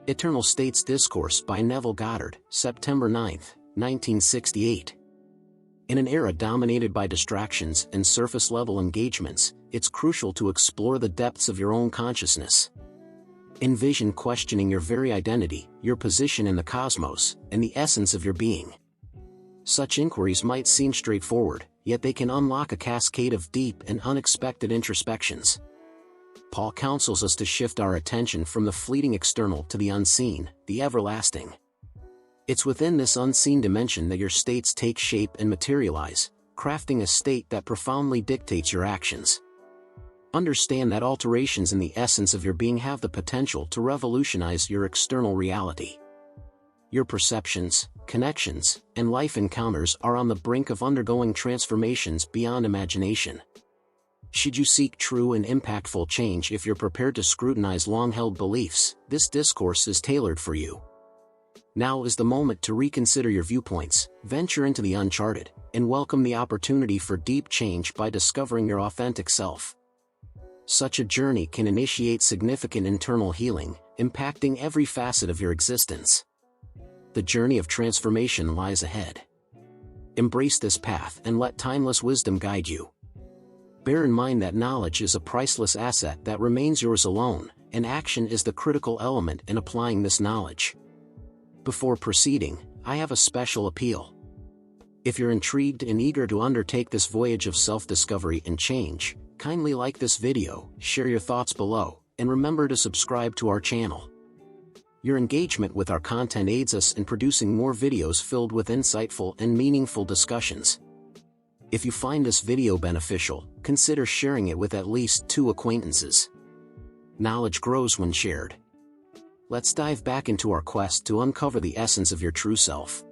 Eternal States Discourse by Neville Goddard, September 9, 1968. In an era dominated by distractions and surface-level engagements, it's crucial to explore the depths of your own consciousness. Envision questioning your very identity, your position in the cosmos, and the essence of your being. Such inquiries might seem straightforward, yet they can unlock a cascade of deep and unexpected introspections. Paul counsels us to shift our attention from the fleeting external to the unseen, the everlasting. It's within this unseen dimension that your states take shape and materialize, crafting a state that profoundly dictates your actions. Understand that alterations in the essence of your being have the potential to revolutionize your external reality. Your perceptions, connections, and life encounters are on the brink of undergoing transformations beyond imagination. Should you seek true and impactful change, if you're prepared to scrutinize long-held beliefs, this discourse is tailored for you. Now is the moment to reconsider your viewpoints, venture into the uncharted, and welcome the opportunity for deep change by discovering your authentic self. Such a journey can initiate significant internal healing, impacting every facet of your existence. The journey of transformation lies ahead. Embrace this path and let timeless wisdom guide you. Bear in mind that knowledge is a priceless asset that remains yours alone, and action is the critical element in applying this knowledge. Before proceeding, I have a special appeal. If you're intrigued and eager to undertake this voyage of self-discovery and change, kindly like this video, share your thoughts below, and remember to subscribe to our channel. Your engagement with our content aids us in producing more videos filled with insightful and meaningful discussions. If you find this video beneficial, consider sharing it with at least 2 acquaintances. Knowledge grows when shared. Let's dive back into our quest to uncover the essence of your true self.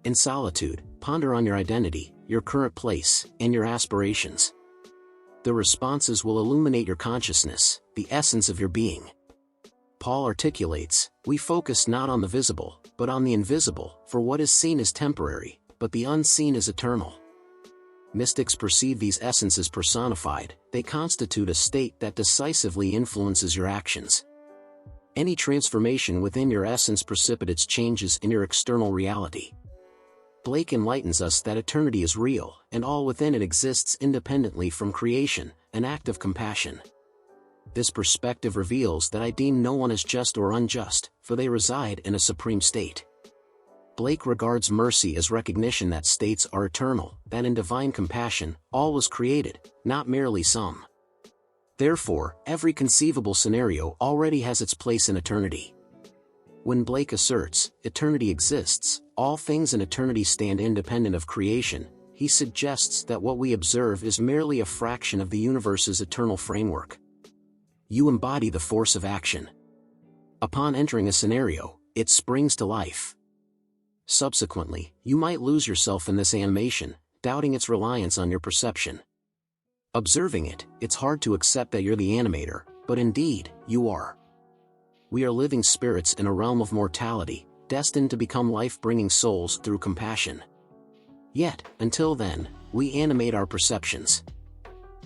In solitude, ponder on your identity, your current place, and your aspirations. The responses will illuminate your consciousness, the essence of your being. Paul articulates, "We focus not on the visible, but on the invisible, for what is seen is temporary, but the unseen is eternal." Mystics perceive these essences personified. They constitute a state that decisively influences your actions. Any transformation within your essence precipitates changes in your external reality. Blake enlightens us that eternity is real, and all within it exists independently from creation, an act of compassion. This perspective reveals that I deem no one as just or unjust, for they reside in a supreme state. Blake regards mercy as recognition that states are eternal, that in divine compassion, all was created, not merely some. Therefore, every conceivable scenario already has its place in eternity. When Blake asserts, eternity exists, all things in eternity stand independent of creation, he suggests that what we observe is merely a fraction of the universe's eternal framework. You embody the force of action. Upon entering a scenario, it springs to life. Subsequently, you might lose yourself in this animation, doubting its reliance on your perception. Observing it, it's hard to accept that you're the animator, but indeed, you are. We are living spirits in a realm of mortality, destined to become life-bringing souls through compassion. Yet, until then, we animate our perceptions.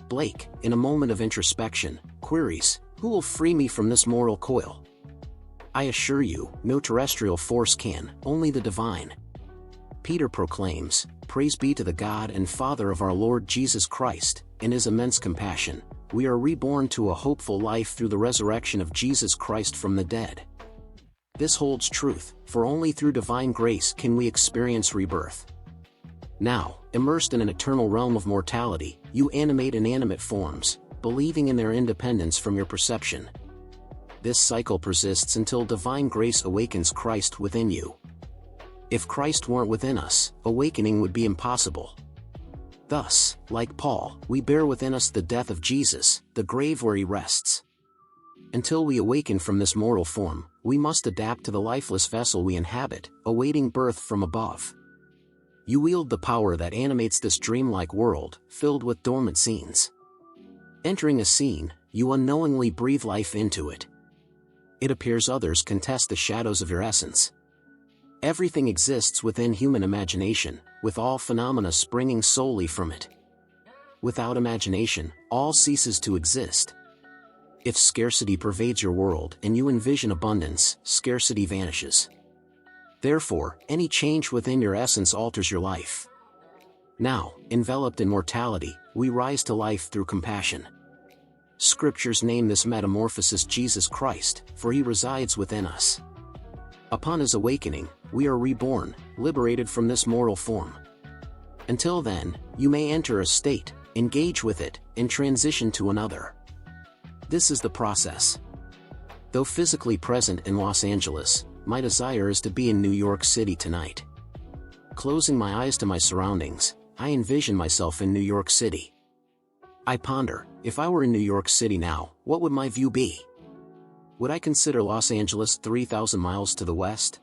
Blake, in a moment of introspection, queries, "Who will free me from this mortal coil?" I assure you, no terrestrial force can, only the divine. Peter proclaims, "Praise be to the God and Father of our Lord Jesus Christ, in his immense compassion, we are reborn to a hopeful life through the resurrection of Jesus Christ from the dead." This holds truth, for only through divine grace can we experience rebirth. Now, immersed in an eternal realm of mortality, you animate inanimate forms, believing in their independence from your perception. This cycle persists until divine grace awakens Christ within you. If Christ weren't within us, awakening would be impossible. Thus, like Paul, we bear within us the death of Jesus, the grave where he rests. Until we awaken from this mortal form, we must adapt to the lifeless vessel we inhabit, awaiting birth from above. You wield the power that animates this dreamlike world, filled with dormant scenes. Entering a scene, you unknowingly breathe life into it. It appears others contest the shadows of your essence. Everything exists within human imagination, with all phenomena springing solely from it. Without imagination, all ceases to exist. If scarcity pervades your world and you envision abundance, scarcity vanishes. Therefore, any change within your essence alters your life. Now, enveloped in mortality, we rise to life through compassion. Scriptures name this metamorphosis Jesus Christ, for he resides within us. Upon his awakening, we are reborn, liberated from this mortal form. Until then, you may enter a state, engage with it, and transition to another. This is the process. Though physically present in Los Angeles, my desire is to be in New York City tonight. Closing my eyes to my surroundings, I envision myself in New York City. I ponder, if I were in New York City now, what would my view be? Would I consider Los Angeles 3,000 miles to the west?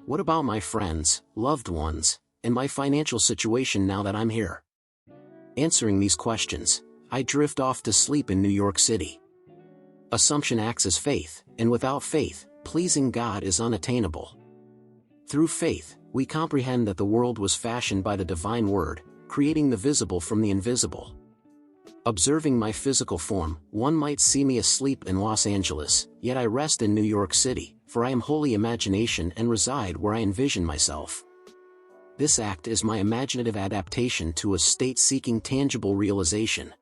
What about my friends, loved ones, and my financial situation now that I'm here? Answering these questions, I drift off to sleep in New York City. Assumption acts as faith, and without faith, pleasing God is unattainable. Through faith, we comprehend that the world was fashioned by the divine word, creating the visible from the invisible. Observing my physical form, one might see me asleep in Los Angeles, yet I rest in New York City, for I am wholly imagination and reside where I envision myself. This act is my imaginative adaptation to a state seeking tangible realization.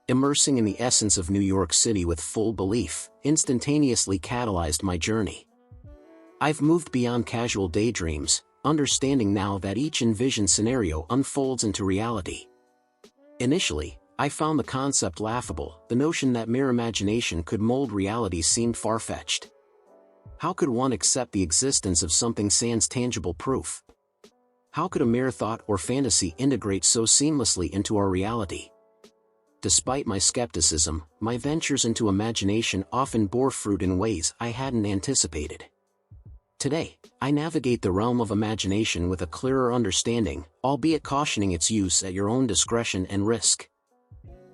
Immersing in the essence of New York City with full belief, instantaneously catalyzed my journey. I've moved beyond casual daydreams, understanding now that each envisioned scenario unfolds into reality. Initially, I found the concept laughable. The notion that mere imagination could mold reality seemed far-fetched. How could one accept the existence of something sans tangible proof? How could a mere thought or fantasy integrate so seamlessly into our reality? Despite my skepticism, my ventures into imagination often bore fruit in ways I hadn't anticipated. Today, I navigate the realm of imagination with a clearer understanding, albeit cautioning its use at your own discretion and risk.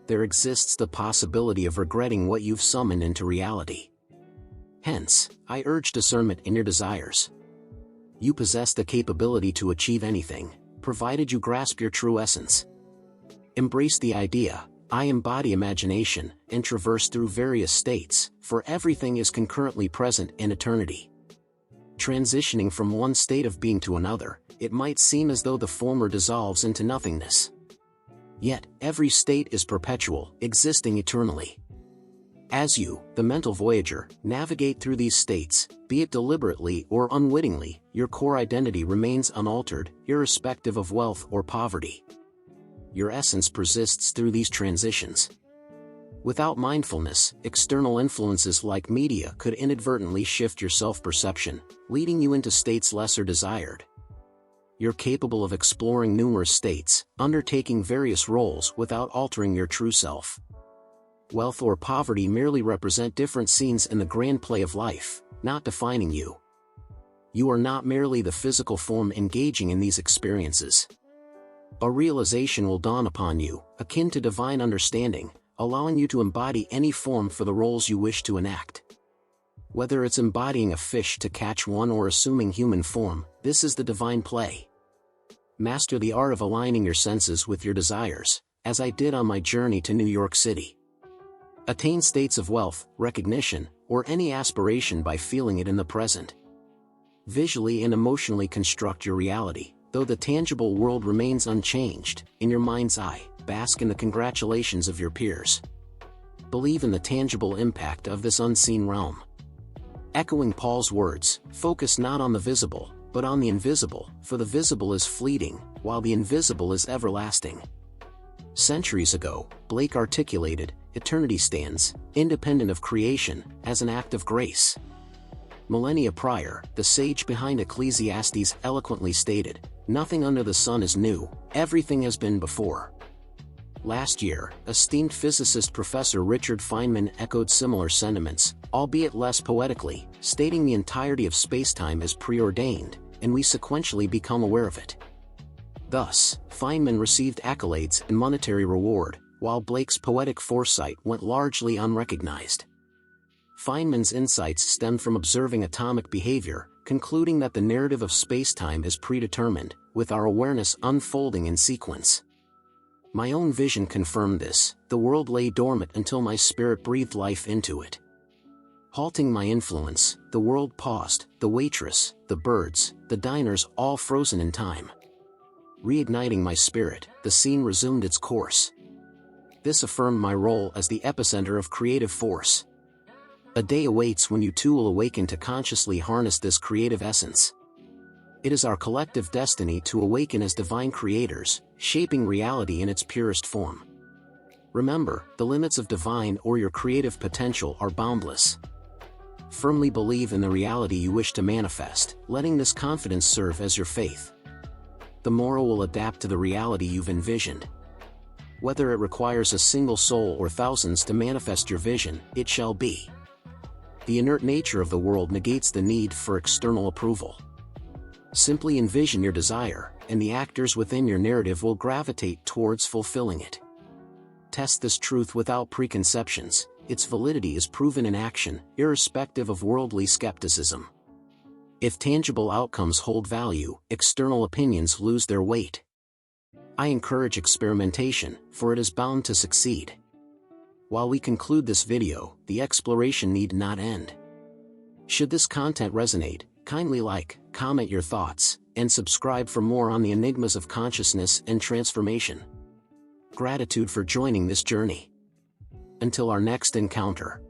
There exists the possibility of regretting what you've summoned into reality. Hence, I urge discernment in your desires. You possess the capability to achieve anything, provided you grasp your true essence. Embrace the idea, I embody imagination, and traverse through various states, for everything is concurrently present in eternity. Transitioning from one state of being to another, it might seem as though the former dissolves into nothingness. Yet, every state is perpetual, existing eternally. As you, the mental voyager, navigate through these states, be it deliberately or unwittingly, your core identity remains unaltered, irrespective of wealth or poverty. Your essence persists through these transitions. Without mindfulness, external influences like media could inadvertently shift your self-perception, leading you into states lesser desired. You're capable of exploring numerous states, undertaking various roles without altering your true self. Wealth or poverty merely represent different scenes in the grand play of life, not defining you. You are not merely the physical form engaging in these experiences. A realization will dawn upon you, akin to divine understanding, allowing you to embody any form for the roles you wish to enact. Whether it's embodying a fish to catch one or assuming human form, this is the divine play. Master the art of aligning your senses with your desires, as I did on my journey to New York City. Attain states of wealth, recognition, or any aspiration by feeling it in the present. Visually and emotionally construct your reality, though the tangible world remains unchanged. In your mind's eye, bask in the congratulations of your peers. Believe in the tangible impact of this unseen realm. Echoing Paul's words, focus not on the visible, but on the invisible, for the visible is fleeting, while the invisible is everlasting. Centuries ago, Blake articulated, eternity stands, independent of creation, as an act of grace. Millennia prior, the sage behind Ecclesiastes eloquently stated, nothing under the sun is new, everything has been before. Last year, esteemed physicist Professor Richard Feynman echoed similar sentiments, albeit less poetically, stating the entirety of spacetime is preordained, and we sequentially become aware of it. Thus, Feynman received accolades and monetary reward, while Blake's poetic foresight went largely unrecognized. Feynman's insights stemmed from observing atomic behavior, concluding that the narrative of spacetime is predetermined, with our awareness unfolding in sequence. My own vision confirmed this. The world lay dormant until my spirit breathed life into it. Halting my influence, the world paused, the waitress, the birds, the diners all frozen in time. Reigniting my spirit, the scene resumed its course. This affirmed my role as the epicenter of creative force. A day awaits when you too will awaken to consciously harness this creative essence. It is our collective destiny to awaken as divine creators, shaping reality in its purest form. Remember, the limits of divine or your creative potential are boundless. Firmly believe in the reality you wish to manifest, letting this confidence serve as your faith. The moral will adapt to the reality you've envisioned. Whether it requires a single soul or thousands to manifest your vision, it shall be. The inert nature of the world negates the need for external approval. Simply envision your desire, and the actors within your narrative will gravitate towards fulfilling it. Test this truth without preconceptions. Its validity is proven in action, irrespective of worldly skepticism. If tangible outcomes hold value, external opinions lose their weight. I encourage experimentation, for it is bound to succeed. While we conclude this video, the exploration need not end. Should this content resonate, kindly like, comment your thoughts, and subscribe for more on the enigmas of consciousness and transformation. Gratitude for joining this journey. Until our next encounter.